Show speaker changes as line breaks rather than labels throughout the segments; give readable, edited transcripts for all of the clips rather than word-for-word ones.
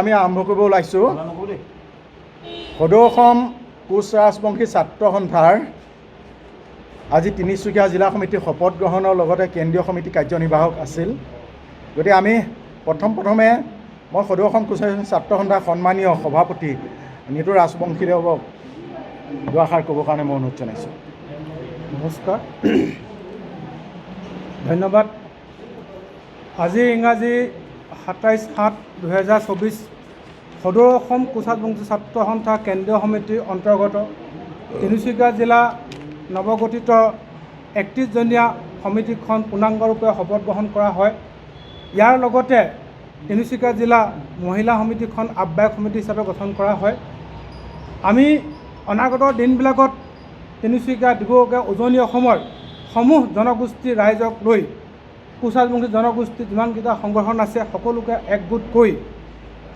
আমি আৰম্ভ কৰিব ওলাইছোঁ। সদৌ অসম কোচ ৰাজবংশী ছাত্ৰ সন্থাৰ আজি তিনিচুকীয়া জিলা সমিতিৰ শপত গ্ৰহণৰ লগতে কেন্দ্ৰীয় সমিতি কাৰ্যনিৰ্বাহক আছিল। গতিকে আমি প্ৰথমে মই সদৌ অসম কোচ ছাত্ৰ সন্থাৰ সন্মানীয় সভাপতি নিতু ৰাজবংশীদেৱক দুআষাৰ ক'বৰ কাৰণে মই অনুৰোধ জনাইছোঁ।
নমস্কাৰ, ধন্যবাদ। আজি ইংৰাজী 27/7/2024 সদৌ অসম কোচ ৰাজবংশী ছাত্ৰ সন্থা কেন্দ্ৰীয় সমিতিৰ অন্তৰ্গত তিনিচুকীয়া জিলা নৱগঠিত 31জনীয়া সমিতিখন পূৰ্ণাংগৰূপে শপত গ্ৰহণ কৰা হয়। ইয়াৰ লগতে তিনিচুকীয়া জিলা মহিলা সমিতিখন আহ্বায়ক সমিতি হিচাপে গঠন কৰা হয়। আমি অনাগত দিনবিলাকত তিনিচুকীয়া ডিব্ৰুগড় উজনি অসমৰ সমূহ জনগোষ্ঠীৰ ৰাইজক লৈ কোচ ৰাজবংশী জনগোষ্ঠীৰ যিমানকেইটা সংগঠন আছে সকলোকে একগোট কৰি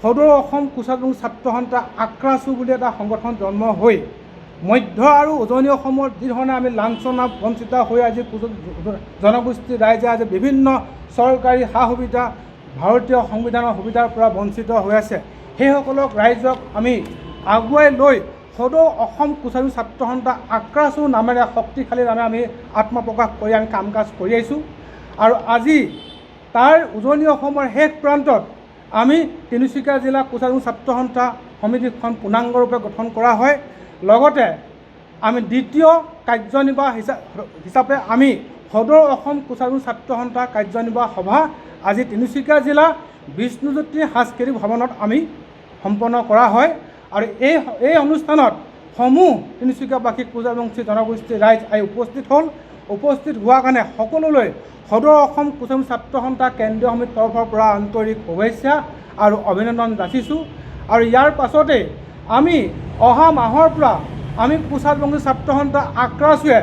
সদৌ অসম কোচ ৰাজবংশী ছাত্ৰ সন্থা আক্ৰাছু বুলি এটা সংগঠন জন্ম হৈ মধ্য আৰু উজনি অসমৰ যিধৰণে আমি লাঞ্ছনা বঞ্চিত হৈ আজি জনগোষ্ঠীৰ ৰাইজে আজি বিভিন্ন চৰকাৰী সা সুবিধা ভাৰতীয় সংবিধানৰ সুবিধাৰ পৰা বঞ্চিত হৈ আছে, সেইসকলক ৰাইজক আমি আগুৱাই লৈ সদৌ অসম কোচ ৰাজবংশী ছাত্ৰ সন্থা আক্ৰাছু নামেৰে শক্তিশালী নামে আমি আত্মপ্ৰকাশ কৰি আমি কাম কাজ কৰি আহিছোঁ। আৰু আজি তাৰ উজনি অসমৰ শেষ প্ৰান্তত আমি তিনিচুকীয়া জিলা কোচ ৰাজবংশী ছাত্ৰ সন্থা সমিতিখন পূৰ্ণাংগৰূপে গঠন কৰা হয়। লগতে আমি দ্বিতীয় কাৰ্যনিৰ্বাহ হিচাপে আমি সদৌ অসম কোচ ৰাজবংশী ছাত্ৰ সন্থা কাৰ্যনিৰ্বাহ সভা আজি তিনিচুকীয়া জিলা বিষ্ণুজ্যোতি সাংস্কৃতিক ভৱনত আমি সম্পন্ন কৰা হয়। আৰু এই অনুষ্ঠানত সমূহ তিনিচুকীয়াবাসী কোচ ৰাজবংশী জনগোষ্ঠীৰ ৰাইজ আহি উপস্থিত হ'ল। উপস্থিত হোৱাৰ কাৰণে সকলোলৈ সদৌ অসম কোচ ৰাজবংশী ছাত্ৰ সন্থা কেন্দ্ৰীয় সমিতিৰ তৰফৰ পৰা আন্তৰিক শুভেচ্ছা আৰু অভিনন্দন যাচিছোঁ। আৰু ইয়াৰ পাছতেই আমি অহা মাহৰ পৰা আমি কোচ ৰাজবংশী ছাত্ৰ সন্থা আক্ৰাছুৱে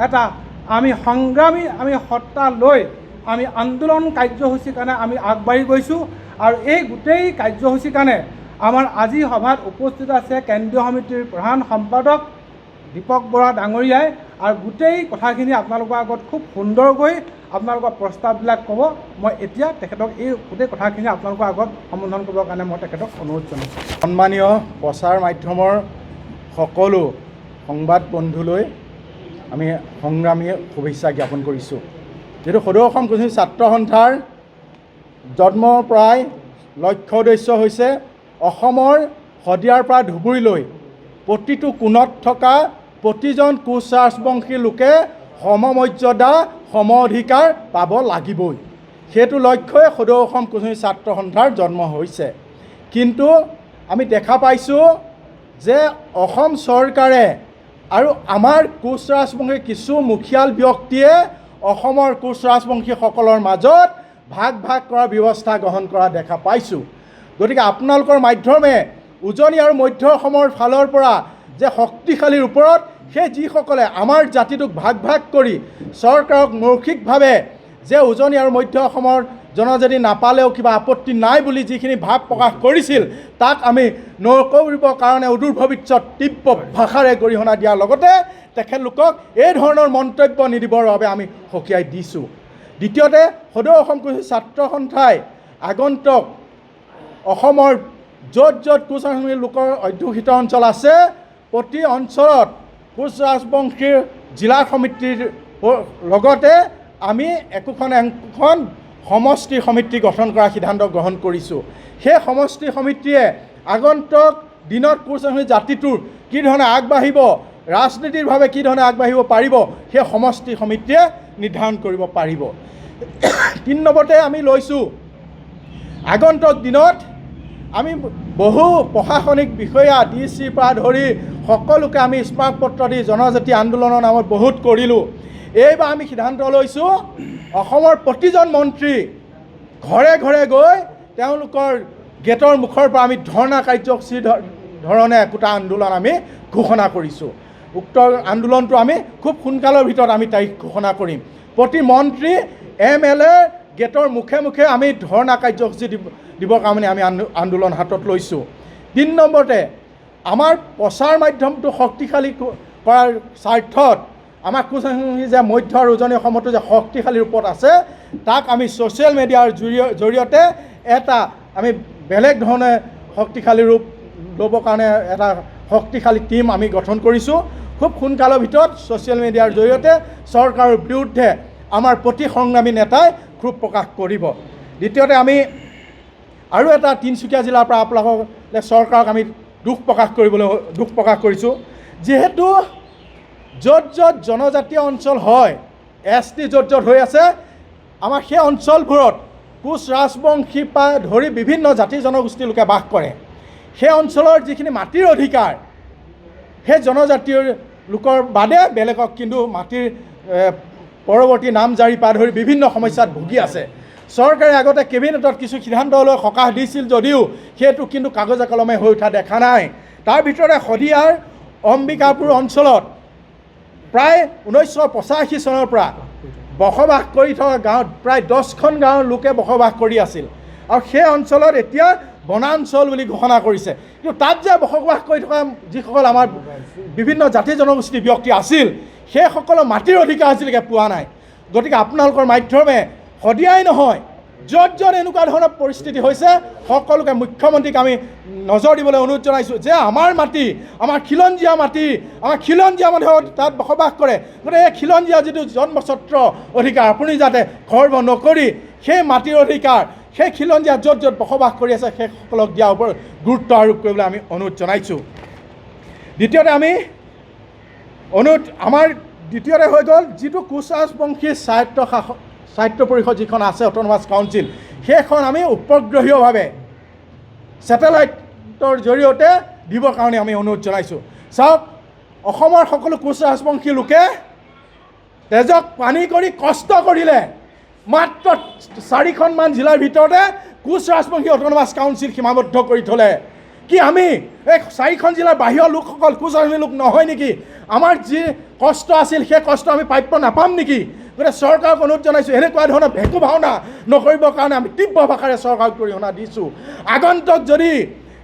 এটা আমি সংগ্ৰামী সত্তা লৈ আমি আন্দোলন কাৰ্যসূচীৰ কাৰণে আমি আগবাঢ়ি গৈছোঁ। আৰু এই গোটেই কাৰ্যসূচীৰ কাৰণে আমাৰ আজি সভাত উপস্থিত আছে কেন্দ্ৰীয় সমিতিৰ প্ৰধান সম্পাদক দীপক বৰা ডাঙৰীয়াই, আৰু গোটেই কথাখিনি আপোনালোকৰ আগত খুব সুন্দৰকৈ আপোনালোকৰ প্ৰস্তাৱবিলাক ক'ব। মই এতিয়া তেখেতক এই গোটেই কথাখিনি আপোনালোকৰ আগত সম্বোধন কৰিবৰ কাৰণে মই তেখেতক অনুৰোধ জনাইছোঁ।
সন্মানীয় প্ৰচাৰ মাধ্যমৰ সকলো সংবাদ বন্ধুলৈ আমি সংগ্ৰামী শুভেচ্ছা জ্ঞাপন কৰিছোঁ। যিহেতু সদৌ অসম কোচ ৰাজবংশী ছাত্ৰ সন্থাৰ জন্মৰ প্ৰায় লক্ষ্য উদ্দেশ্য হৈছে অসমৰ শদিয়াৰ পৰা ধুবুৰীলৈ প্ৰতিটো কোণত থকা প্ৰতিজন কোচ ৰাজবংশী লোকে সমমৰ্যাদা সম অধিকাৰ পাব লাগিবই। সেইটো লক্ষ্যই সদৌ অসম কোচ ৰাজবংশী ছাত্ৰ সন্থাৰ জন্ম হৈছে। কিন্তু আমি দেখা পাইছোঁ যে অসম চৰকাৰে আৰু আমাৰ কোচ ৰাজবংশী কিছু মুখিয়াল ব্যক্তিয়ে অসমৰ কোচ ৰাজবংশীসকলৰ মাজত ভাগ কৰাৰ ব্যৱস্থা গ্ৰহণ কৰা দেখা পাইছোঁ। গতিকে আপোনালোকৰ মাধ্যমে উজনি আৰু মধ্য অসমৰ ফালৰ পৰা যে শক্তিশালীৰ ওপৰত সেই যিসকলে আমাৰ জাতিটোক ভাগ কৰি চৰকাৰক মৌখিকভাৱে যে উজনি আৰু মধ্য অসমৰ জনজাতি নাপালেও কিবা আপত্তি নাই বুলি যিখিনি ভাৱ প্ৰকাশ কৰিছিল, তাক আমি নকৰিবৰ কাৰণে অদূৰ ভৱিষ্যত তীব্ৰ ভাষাৰে গৰিহণা দিয়াৰ লগতে তেখেতলোকক এই ধৰণৰ মন্তব্য নিদিবৰ বাবে আমি সকীয়াই দিছোঁ। দ্বিতীয়তে সদৌ অসম কোচ ৰাজবংশী ছাত্ৰ সন্থাই আগন্তুক অসমৰ য'ত কোচ ৰাজবংশী লোকৰ অধ্যুষিত অঞ্চল আছে প্ৰতি অঞ্চলত কোচ ৰাজবংশীৰ জিলা সমিতিৰ লগতে আমি একোখন সমষ্টি সমিতি গঠন কৰাৰ সিদ্ধান্ত গ্ৰহণ কৰিছোঁ। সেই সমষ্টি সমিতিয়ে আগন্তুক দিনত কোচ ৰাজবংশী জাতিটোৰ কি ধৰণে আগবাঢ়িব, ৰাজনীতিৰভাৱে কি ধৰণে আগবাঢ়িব পাৰিব, সেই সমষ্টি সমিতিয়ে নিৰ্ধাৰণ কৰিব পাৰিব। 3 নম্বৰতে আমি লৈছোঁ আগন্তুক দিনত আমি বহু প্ৰশাসনিক বিষয়া DC পৰা ধৰি সকলোকে আমি স্মাৰকপত্ৰ দি জনজাতি আন্দোলনৰ নামত বহুত কৰিলোঁ। এইবাৰ আমি সিদ্ধান্ত লৈছোঁ অসমৰ প্ৰতিজন মন্ত্ৰী ঘৰে গৈ তেওঁলোকৰ গেটৰ মুখৰ পৰা আমি ধৰ্ণা কাৰ্যসূচীৰ ধৰণে একোটা আন্দোলন আমি ঘোষণা কৰিছোঁ। উক্ত আন্দোলনটো আমি খুব সোনকালৰ ভিতৰত আমি তাৰিখ ঘোষণা কৰিম। প্ৰতি মন্ত্ৰী MLA গেটৰ মুখে আমি ধৰ্ণা কাৰ্যসূচী দিবৰ কাৰণে আমি আন্দোলন হাতত লৈছোঁ। 3 নম্বৰতে আমাৰ প্ৰচাৰ মাধ্যমটো শক্তিশালী কৰাৰ স্বাৰ্থত আমাৰ কোচ ৰাজবংশী যে মধ্য আৰু উজনি অসমতো যে শক্তিশালী ৰূপত আছে, তাক আমি ছ'চিয়েল মিডিয়াৰ জৰিয়তে এটা আমি বেলেগ ধৰণে শক্তিশালী ৰূপ ল'বৰ কাৰণে এটা শক্তিশালী টীম আমি গঠন কৰিছোঁ। খুব সোনকালৰ ভিতৰত ছ'চিয়েল মিডিয়াৰ জৰিয়তে চৰকাৰৰ বিৰুদ্ধে আমাৰ প্ৰতি সংগ্ৰামী নেতাই ক্ষোভ প্ৰকাশ কৰিব। দ্বিতীয়তে আমি আৰু এটা তিনিচুকীয়া জিলাৰ পৰা আপোনালোকে চৰকাৰক আমি দুখ প্ৰকাশ কৰিছোঁ। যিহেতু য'ত য'ত জনজাতীয় অঞ্চল হয়, ST য'ত য'ত হৈ আছে, আমাৰ সেই অঞ্চলবোৰত কোচ ৰাজবংশীৰ পৰা ধৰি বিভিন্ন জাতি জনগোষ্ঠীৰ লোকে বাস কৰে। সেই অঞ্চলৰ যিখিনি মাটিৰ অধিকাৰ, সেই জনজাতীয় লোকৰ বাদে বেলেগক কিন্তু মাটিৰ পৰৱৰ্তী নামজাৰি পৰা ধৰি বিভিন্ন সমস্যাত ভুগি আছে। চৰকাৰে আগতে কেবিনেটত কিছু সিদ্ধান্ত লৈ সকাহ দিছিল যদিও সেইটো কিন্তু কাগজে কলমে হৈ উঠা দেখা নাই। তাৰ ভিতৰতে শদিয়াৰ অম্বিকাপুৰ অঞ্চলত প্ৰায় 1985 চনৰ পৰা বসবাস কৰি থকা গাঁৱত প্ৰায় 10খন গাঁৱৰ লোকে বসবাস কৰি আছিল আৰু সেই অঞ্চলত এতিয়া বনাঞ্চল বুলি ঘোষণা কৰিছে। কিন্তু তাত যে বসবাস কৰি থকা যিসকল আমাৰ বিভিন্ন জাতি জনগোষ্ঠীৰ ব্যক্তি আছিল, সেইসকলৰ মাটিৰ অধিকাৰ আজিলৈকে পোৱা নাই। গতিকে আপোনালোকৰ মাধ্যমে শদিয়াই নহয়, য'ত য'ত এনেকুৱা ধৰণৰ পৰিস্থিতি হৈছে, সকলোকে মুখ্যমন্ত্ৰীক আমি নজৰ দিবলৈ অনুৰোধ জনাইছোঁ যে আমাৰ মাটি, আমাৰ খিলঞ্জীয়া মাটি, আমাৰ খিলঞ্জীয়া মানুহ তাত বসবাস কৰে। গতিকে এই খিলঞ্জীয়া যিটো জন্মস্বত্ব অধিকাৰ আপুনি যাতে খৰ্ব নকৰি সেই মাটিৰ অধিকাৰ সেই খিলঞ্জীয়া য'ত য'ত বসবাস কৰি আছে সেইসকলক দিয়াৰ ওপৰত গুৰুত্ব আৰোপ কৰিবলৈ আমি অনুৰোধ জনাইছোঁ। দ্বিতীয়তে আমি আমাৰ দ্বিতীয়তে হৈ গ'ল যিটো কোচ ৰাজবংশী স্বায়ত্ত পৰিষদ যিখন আছে অট'নমাছ কাউন্সিল, সেইখন আমি উপগ্ৰহীয়ভাৱে ছেটেলাইটৰ জৰিয়তে দিবৰ কাৰণে আমি অনুৰোধ জনাইছোঁ। চাওক, অসমৰ সকলো কোচ ৰাজবংশী লোকে তেজক পানী কৰি কষ্ট কৰিলে মাত্ৰ 4খনমান জিলাৰ ভিতৰতে কোচ ৰাজবংশী অট'নমাছ কাউন্সিল সীমাবদ্ধ কৰি থ'লে। কি আমি এই 4খন জিলাৰ বাহিৰৰ লোকসকল কোচ ৰাজবংশী লোক নহয় নেকি? আমাৰ যি কষ্ট আছিল সেই কষ্ট আমি প্ৰাপ্য নাপাম নেকি? গতিকে চৰকাৰক অনুৰোধ জনাইছোঁ, এনেকুৱা ধৰণৰ ভেকু ভাওনা নকৰিবৰ কাৰণে আমি তীব্ৰ ভাষাৰে চৰকাৰক অৰিহণা দিছোঁ। আগন্তুক যদি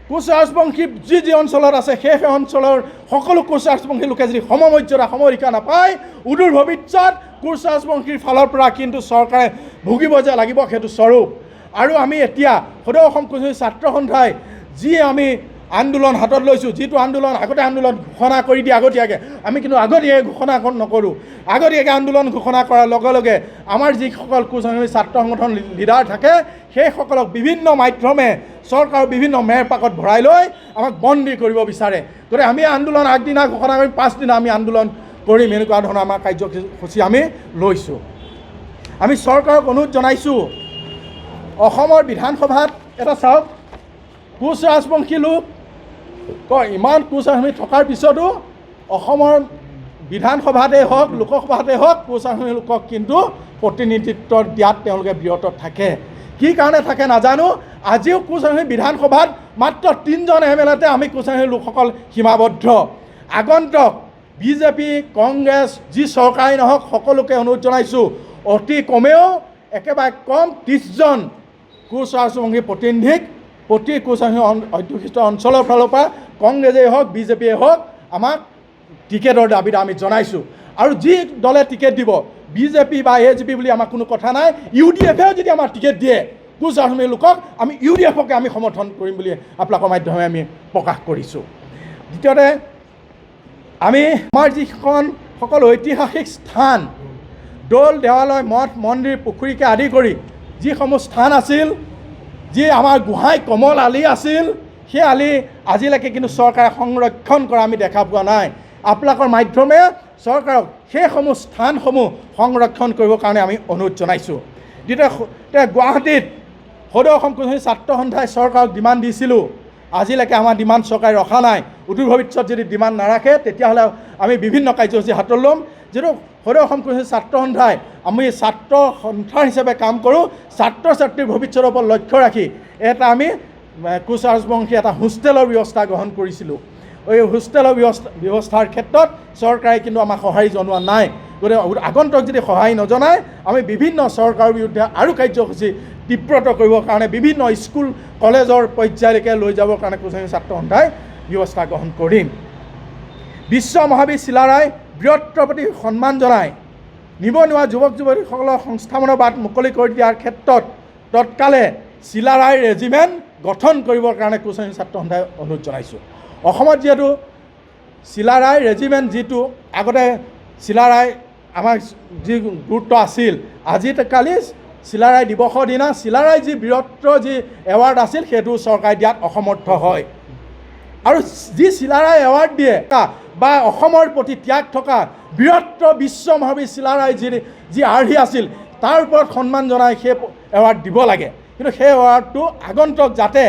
কোচ ৰাজবংশী যি অঞ্চলত আছে সেই অঞ্চলৰ সকলো কোচ ৰাজবংশী লোকে যদি সমমৰ্যাদা সমঅধিকাৰ নাপায়, উদূৰ ভৱিষ্যত কোচ ৰাজবংশীৰ ফালৰ পৰা কিন্তু চৰকাৰে ভুগিব যে লাগিব সেইটো স্বৰূপ। আৰু আমি এতিয়া সদৌ অসম কোচ ছাত্ৰ সন্থাই যি আমি আন্দোলন হাতত লৈছোঁ, যিটো আন্দোলন আগতে আন্দোলন ঘোষণা কৰি দিয়ে আগতীয়াকৈ, আমি কিন্তু আগতীয়াকৈ ঘোষণা নকৰোঁ। আগতীয়াকৈ আন্দোলন ঘোষণা কৰাৰ লগে লগে আমাৰ যিসকল কোচ ছাত্ৰ সংগঠন লিডাৰ থাকে সেইসকলক বিভিন্ন মাধ্যমে চৰকাৰৰ বিভিন্ন মেৰপাকত ভৰাই লৈ আমাক বন্দী কৰিব বিচাৰে। গতিকে আমি আন্দোলন আগদিনা ঘোষণা কৰিম, পাছদিনা আমি আন্দোলন কৰিম, এনেকুৱা ধৰণৰ আমাৰ কাৰ্যসূচী আমি লৈছোঁ। আমি চৰকাৰক অনুৰোধ জনাইছোঁ, অসমৰ বিধানসভাত এটা চাওক, কোচ ৰাজবংশী লোক ইমান কোচ ৰাজবংশী থকাৰ পিছতো অসমৰ বিধানসভাতেই হওক লোকসভাতেই হওক কোচ ৰাজবংশী লোকক কিন্তু প্ৰতিনিধিত্ব দিয়াত তেওঁলোকে বিৰত থাকে। কি কাৰণে থাকে নাজানো। আজিও কোচ ৰাজবংশী বিধানসভাত মাত্ৰ 3জন MLAতে আমি কোচ ৰাজবংশী লোকসকল সীমাবদ্ধ। আগন্তুক বিজেপি কংগ্ৰেছ যি চৰকাৰেই নহওক সকলোকে অনুৰোধ জনাইছোঁ, অতি কমেও একেবাৰে কম 30জন কোচ ৰাজবংশী প্ৰতিনিধিক প্ৰতি কোচ ৰাজবংশী অধ্যুষিত অঞ্চলৰ ফালৰ পৰা কংগ্ৰেছেই হওক বিজেপিয়ে হওক আমাক টিকেটৰ দাবীত আমি জনাইছোঁ। আৰু যি দলে টিকেট দিব, বিজেপি বা AJP বুলি আমাৰ কোনো কথা নাই, UDFেও যদি আমাৰ টিকেট দিয়ে কোচ ৰাজবংশী লোকক, আমি UDFকে আমি সমৰ্থন কৰিম বুলি আপোনালোকৰ মাধ্যমে আমি প্ৰকাশ কৰিছোঁ। দ্বিতীয়তে আমি আমাৰ যিখন সকলো ঐতিহাসিক স্থান, দৌল দেৱালয় মঠ মন্দিৰ পুখুৰীকে আদি কৰি যিসমূহ স্থান আছিল, যি আমাৰ গোহাঁই কমল আলি আছিল, সেই আলি আজিলৈকে কিন্তু চৰকাৰে সংৰক্ষণ কৰা আমি দেখা পোৱা নাই। আপোনালোকৰ মাধ্যমে চৰকাৰক সেইসমূহ স্থানসমূহ সংৰক্ষণ কৰিবৰ কাৰণে আমি অনুৰোধ জনাইছোঁ। দ্বিতীয়তে গুৱাহাটীত সদৌ অসম কোচ ছাত্ৰ সন্থাই চৰকাৰক ডিমাণ্ড দিছিলোঁ, আজিলৈকে আমাৰ ডিমাণ্ড চৰকাৰে ৰখা নাই। উদূৰ ভৱিষ্যত যদি ডিমাণ্ড নাৰাখে তেতিয়াহ'লে আমি বিভিন্ন কাৰ্যসূচী হাতত ল'ম। যিটো সদৌ অসম কোচ ছাত্ৰ সন্থাই আমি ছাত্ৰ সন্থা হিচাপে কাম কৰোঁ, ছাত্ৰ ছাত্ৰীৰ ভৱিষ্যতৰ ওপৰত লক্ষ্য ৰাখি এটা আমি কোচ ৰাজবংশী এটা হোষ্টেলৰ ব্যৱস্থা গ্ৰহণ কৰিছিলোঁ। এই হোষ্টেলৰ ব্যৱস্থাৰ ক্ষেত্ৰত চৰকাৰে কিন্তু আমাক সঁহাৰি জনোৱা নাই। গতিকে আগন্তুক যদি সহায় নজনায় আমি বিভিন্ন চৰকাৰৰ বিৰুদ্ধে আৰু কাৰ্যসূচী তীব্ৰতৰ কৰিবৰ কাৰণে বিভিন্ন স্কুল কলেজৰ পৰ্যায়লৈকে লৈ যাবৰ কাৰণে কোচ ৰাজবংশী ছাত্ৰ সন্থাই ব্যৱস্থা গ্ৰহণ কৰিম। বিশ্ব মহাবীৰ চিলাৰায় বীৰত্বৰ প্ৰতি সন্মান জনাই নিবনুৱা যুৱক যুৱতীসকলৰ সংস্থাপনৰ বাট মুকলি কৰি দিয়াৰ ক্ষেত্ৰত তৎকালে চিলাৰায় ৰেজিমেণ্ট গঠন কৰিবৰ কাৰণে কোচ শ্ৰেণীৰ ছাত্ৰ সন্থাই অনুৰোধ জনাইছোঁ। অসমত যিহেতু চিলাৰায় ৰেজিমেণ্ট যিটো আগতে চিলাৰায় আমাৰ যি গুৰুত্ব আছিল, আজিকালি চিলাৰায় দিৱসৰ দিনা চিলাৰায় যি বীৰত্ব যি এৱাৰ্ড আছিল সেইটো চৰকাৰে দিয়াত অসমৰ্থ হয়। আৰু যি চিলাৰায় এৱাৰ্ড দিয়ে বা অসমৰ প্ৰতি ত্যাগ থকা বীৰত্ব বিশ্ব মহাবীৰ চিলাৰায় যি আৰ্হি আছিল তাৰ ওপৰত সন্মান জনাই সেই এৱাৰ্ড দিব লাগে। কিন্তু সেই এৱাৰ্ডটো আগন্তুক যাতে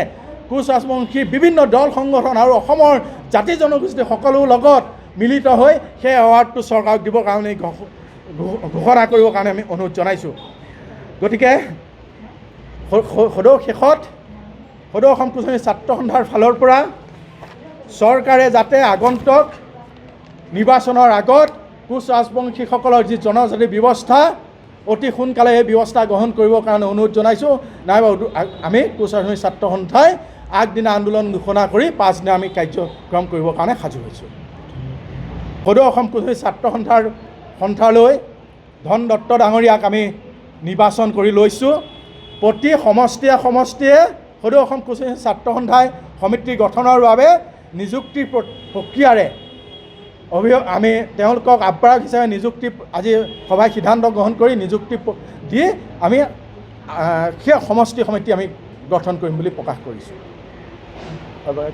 কোচ ৰাজবংশীৰ বিভিন্ন দল সংগঠন আৰু অসমৰ জাতি জনগোষ্ঠী সকলো লগত মিলিত হৈ সেই এৱাৰ্ডটো চৰকাৰক দিবৰ কাৰণে ঘোষণা কৰিবৰ কাৰণে আমি অনুৰোধ জনাইছোঁ। গতিকে সদৌ শেষত সদৌ অসম কোচ শ্ৰেণীৰ ছাত্ৰ সন্থাৰ ফালৰ পৰা চৰকাৰে যাতে আগন্তুক নিৰ্বাচনৰ আগত কোচ ৰাজবংশীসকলৰ যি জনজাতি ব্যৱস্থা অতি সোনকালে এই ব্যৱস্থা গ্ৰহণ কৰিবৰ কাৰণে অনুৰোধ জনাইছোঁ। নাইবা আমি কোচ ৰাজবংশী ছাত্ৰ সন্থাই আগদিনা আন্দোলন ঘোষণা কৰি পাছদিনা আমি কাৰ্যক্ৰম কৰিবৰ কাৰণে সাজু হৈছোঁ। সদৌ অসম কোচ শ্ৰেণীৰ ছাত্ৰ সন্থালৈ ধন দত্ত ডাঙৰীয়াক আমি নিৰ্বাচন কৰি লৈছোঁ। প্ৰতি সমষ্টিয়ে সদৌ অসম কোচ শ্ৰেণীৰ ছাত্ৰ সন্থাই সমিতি গঠনৰ বাবে নিযুক্তিৰ প্ৰক্ৰিয়াৰে আমি তেওঁলোকক আহ্বায়ক হিচাপে নিযুক্তি আজি সভাই সিদ্ধান্ত গ্ৰহণ কৰি নিযুক্তি দি আমি সেই সমষ্টি সমিতি আমি গঠন কৰিম বুলি প্ৰকাশ কৰিছোঁ।